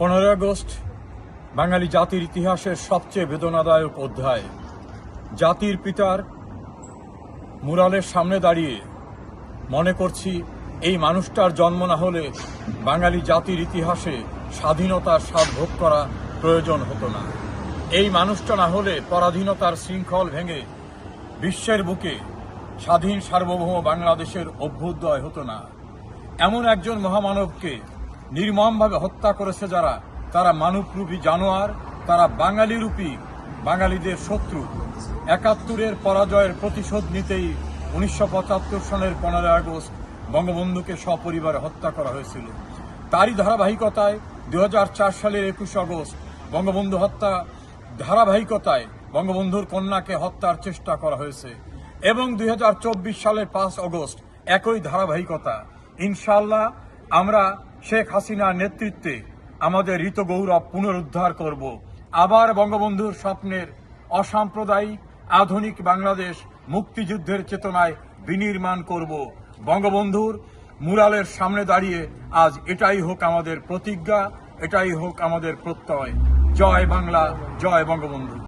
15 August বাঙালি জাতির ইতিহাসের সবচেয়ে বেদনাদায়ক অধ্যায়। জাতির পিতার মুরালের সামনে দাঁড়িয়ে মনে করছি এই মানুষটার জন্ম না হলে বাঙালি জাতির ইতিহাসে স্বাধীনতার স্বাদ ভোগ করা প্রয়োজন হতো না। এই মানুষটা না হলে পরাধীনতার শৃঙ্খল ভেঙে বিশ্বের বুকে স্বাধীন সার্বভৌম বাংলাদেশের অভ্যুদয় হতো না। এমন একজন মহামানবকে নির্মমভাবে হত্যা করেছে যারা, তারা মানবরূপী জানোয়ার, তারা বাঙালিরূপী বাঙালিদের শত্রু। ৭১-এর পরাজয়ের প্রতিশোধ নিতেই ১৯৭৫ সনের 15 আগস্ট বঙ্গবন্ধুকে সপরিবারে হত্যা করা হয়েছিল। তারই ধারাবাহিকতায় ২০০৪ সালের ২১ আগস্ট বঙ্গবন্ধু হত্যা ধারাবাহিকতায় বঙ্গবন্ধুর কন্যাকে হত্যার চেষ্টা করা হয়েছে এবং ২০২৪ সালের ৫ আগস্ট একই ধারাবাহিকতা। ইনশাআল্লাহ আমরা শেখ হাসিনার নেতৃত্বে আমাদের ঋত গৌরব পুনরুদ্ধার করব। আবার বঙ্গবন্ধুর স্বপ্নের অসাম্প্রদায়িক আধুনিক বাংলাদেশ মুক্তিযুদ্ধের চেতনায় বিনির্মাণ করব। বঙ্গবন্ধুর মুরালের সামনে দাঁড়িয়ে আজ এটাই হোক আমাদের প্রতিজ্ঞা, এটাই হোক আমাদের প্রত্যয়। জয় বাংলা, জয় বঙ্গবন্ধু।